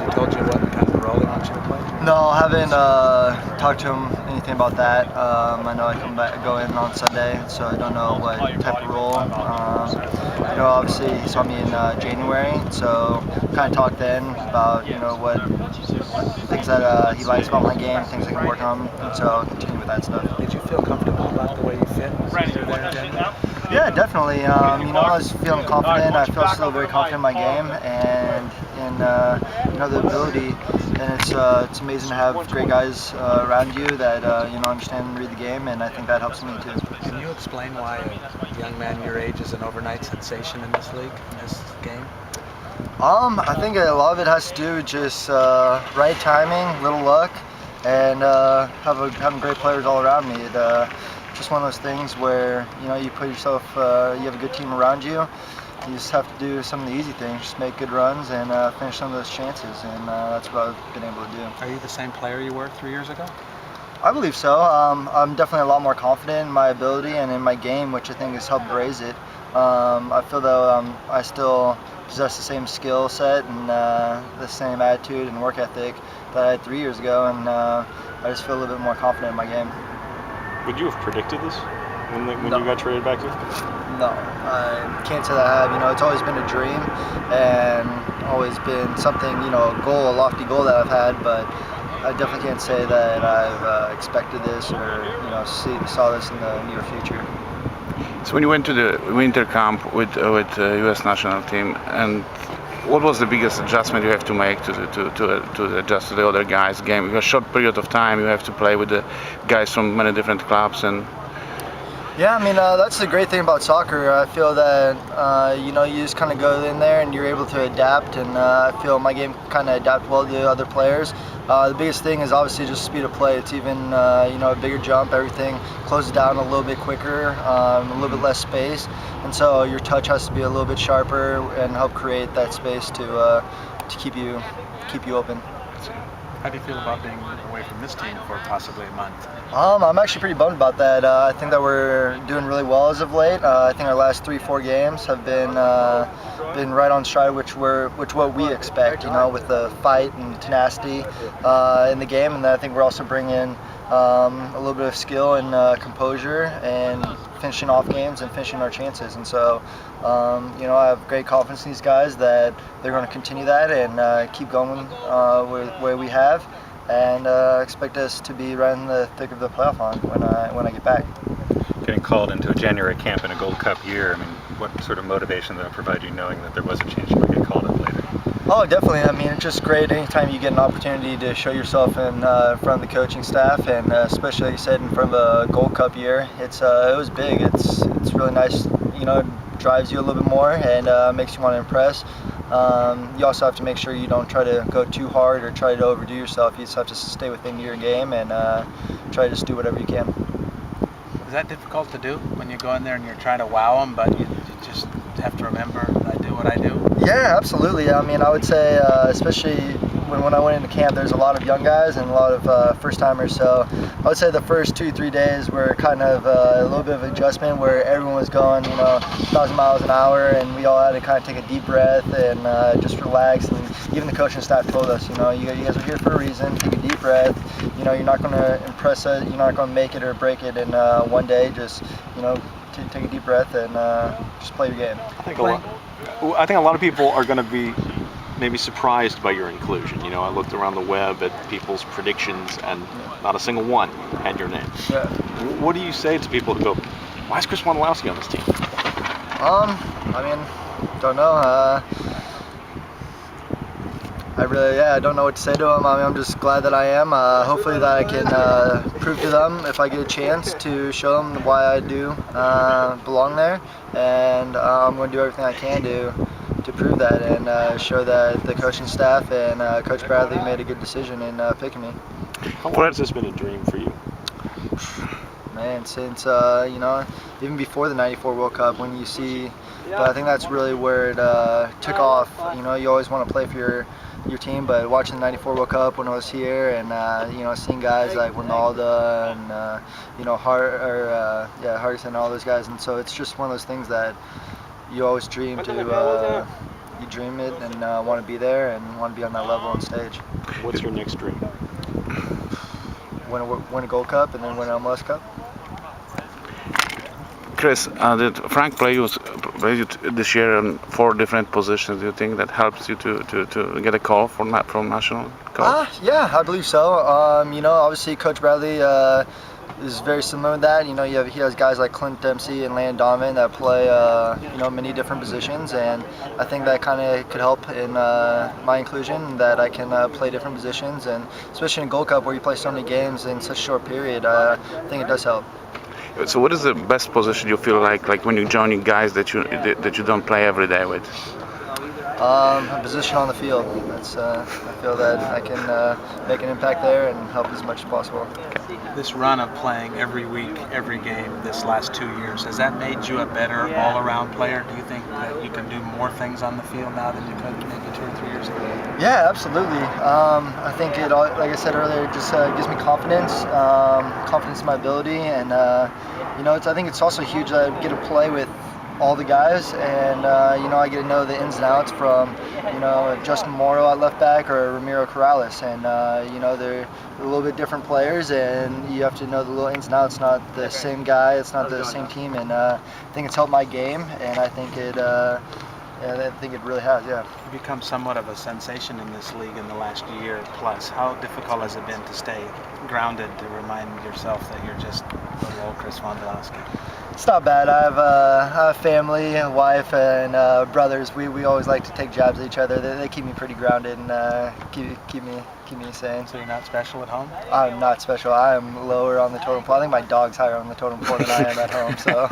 he told you what kind of role he wants you to play? No, I haven't talked to him anything about that. I know I go in on Sunday, so I don't know what type of role. Obviously he saw me in January, so kind of talked then about what things that he likes about my game, things I can work on, and so I'll continue with that stuff. Did you feel comfortable about the way you fit since you were there in January? Yeah, definitely. I was feeling confident. I feel still very confident in my game and in the ability. And it's amazing to have great guys around you that understand and read the game, and I think that helps me too. Can you explain why a young man your age is an overnight sensation in this league, in this game? I think a lot of it has to do with just right timing, little luck, and having great players all around me. Just one of those things where you put yourself, you have a good team around you. You just have to do some of the easy things, just make good runs and finish some of those chances, and that's what I've been able to do. Are you the same player you were 3 years ago? I believe so. I'm definitely a lot more confident in my ability and in my game, which I think has helped raise it. I feel though I still possess the same skill set and the same attitude and work ethic that I had 3 years ago, and I just feel a little bit more confident in my game. Would you have predicted this when No. you got traded back here? No, I can't say that I have. It's always been a dream and always been something, a goal, a lofty goal that I've had, but I definitely can't say that I've expected this or, saw this in the near future. So when you went to the winter camp with U.S. national team, and what was the biggest adjustment you have to make to adjust to the other guys' game? In a short period of time, you have to play with the guys from many different clubs, and yeah, that's the great thing about soccer. I feel that you just kind of go in there and you're able to adapt, and I feel my game kind of adapt well to other players. The biggest thing is obviously just speed of play. It's even a bigger jump. Everything closes down a little bit quicker, a little bit less space, and so your touch has to be a little bit sharper and help create that space to keep you open. How do you feel about being away from this team for possibly a month? I'm actually pretty bummed about that. I think that we're doing really well as of late. I think our last 3-4 games have been right on stride, which what we expect, with the fight and tenacity in the game. And I think we're also bringing a little bit of skill and composure and finishing off games and finishing our chances. And so, I have great confidence in these guys that they're going to continue that and keep going where we have, and expect us to be right in the thick of the playoff hunt when I get back. Getting called into a January camp in a Gold Cup year, what sort of motivation did that provide you, knowing that there was a chance you would get called up later? Oh, definitely. It's just great anytime you get an opportunity to show yourself in front of the coaching staff, and especially, like you said, in front of a Gold Cup year. It was big. It's really nice. It drives you a little bit more and makes you want to impress. You also have to make sure you don't try to go too hard or try to overdo yourself. You just have to stay within your game and try to just do whatever you can. Is that difficult to do when you go in there and you're trying to wow them, but you just have to remember, I do what I do? Yeah, absolutely. I would say, especially when I went into camp, there's a lot of young guys and a lot of first-timers. So I would say the first 2-3 days were kind of a little bit of adjustment where everyone was going, 1,000 miles an hour, and we all had to kind of take a deep breath and just relax. And even the coaching staff told us, you guys are here for a reason. Take a deep breath. You're not going to impress it. You're not going to make it or break it in one day. Just, take a deep breath and just play your game. I think a lot of people are going to be maybe surprised by your inclusion. I looked around the web at people's predictions, and not a single one had your name. Yeah. What do you say to people who go, "Why is Chris Wondolowski on this team?" Don't know. I don't know what to say to them. I'm just glad that I am. Hopefully that I can prove to them, if I get a chance, to show them why I do belong there. And I'm going to do everything I can to prove that and show that the coaching staff and Coach Bradley made a good decision in picking me. How long has this been a dream for you? Man, since even before the '94 World Cup, when you see, but I think that's really where it took off. You always want to play for your team, but watching the '94 World Cup when I was here, and seeing guys like Ronaldo and Hardison and all those guys, and so it's just one of those things that you always dream to you dream it and want to be there and want to be on that level on stage. What's your next dream? Win a Gold Cup and then win an MLS Cup. Chris, did Frank play you this year in 4 different positions? Do you think that helps you to get a call from national coach? Yeah, I believe so. Obviously Coach Bradley is very similar to that. He has guys like Clint Dempsey and Landon Donovan that play many different positions, and I think that kind of could help in my inclusion, that I can play different positions, and especially in Gold Cup where you play so many games in such a short period, I think it does help. So what is the best position you feel like when you join guys that you don't play every day with? A position on the field. I feel that I can make an impact there and help as much as possible. This run of playing every week, every game this last 2 years, has that made you a better all-around player? Do you think that you can do more things on the field now than you could maybe 2 or 3 years ago? Yeah, absolutely. I think it, like I said earlier, just gives me confidence, confidence in my ability, and I think it's also huge that I get to play with all the guys, and I get to know the ins and outs from Justin Morrow at left back or Ramiro Corrales, and they're a little bit different players, and you have to know the little ins and outs. It's not the same guy, it's not the same team, and I think it's helped my game, and I think it really has. Yeah. You've become somewhat of a sensation in this league in the last year plus. How difficult has it been to stay grounded, to remind yourself that you're just little old Chris Wondolowski? It's not bad. I have a family, a wife, and brothers. We always like to take jabs at each other. They keep me pretty grounded and keep me sane. So you're not special at home? I'm not special. I am lower on the totem pole. I think my dog's higher on the totem pole than I am at home. So.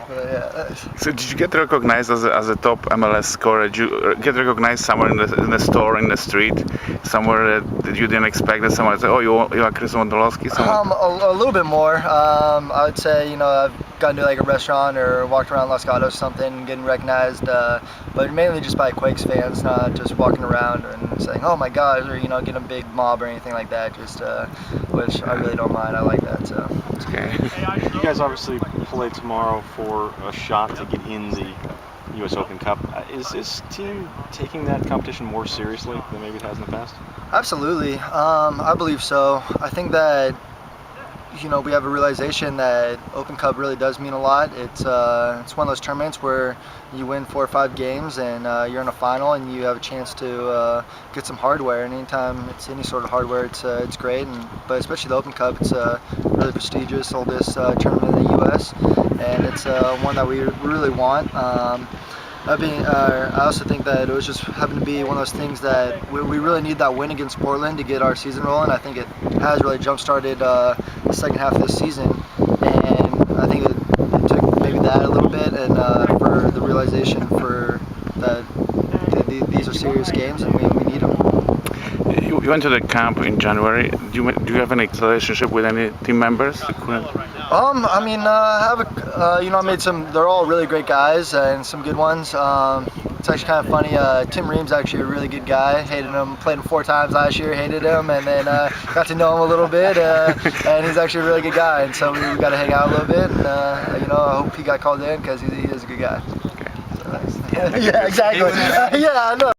But, yeah. So did you get recognized as a top MLS scorer? Did you get recognized somewhere in the store, in the street, somewhere that you didn't expect, that someone said, "Oh, you are Chris Wondolowski"? A little bit more. I would say I've gone to like a restaurant or walked around Los Gatos or something, getting recognized, but mainly just by Quakes fans, not just walking around and saying, "Oh my God," or getting a big mob or anything like that. Just which I really don't mind. I like that. So. Okay. You guys obviously play tomorrow for a shot to get in the US Open Cup. Is this team taking that competition more seriously than maybe it has in the past? Absolutely. I believe so. I think that we have a realization that Open Cup really does mean a lot. It's one of those tournaments where you win 4 or 5 games and you're in a final and you have a chance to get some hardware. And anytime it's any sort of hardware, it's great. But especially the Open Cup, it's really prestigious, oldest tournament in the U.S. and it's one that we really want. I also think that it was just happened to be one of those things that we really need that win against Portland to get our season rolling. I think it has really jump-started the second half of this season, and I think it took maybe that a little bit, and for the realization for that these are serious games and we need them. You went to the camp in January. Do you have any relationship with any team members? I have I made some. They're all really great guys and some good ones. It's actually kind of funny. Tim Ream's actually a really good guy. Hated him. Played him 4 times last year. Hated him, and then got to know him a little bit. And he's actually a really good guy. And so we got to hang out a little bit. And I hope he got called in because he is a good guy. Okay. So, yeah, exactly. Yeah, I know.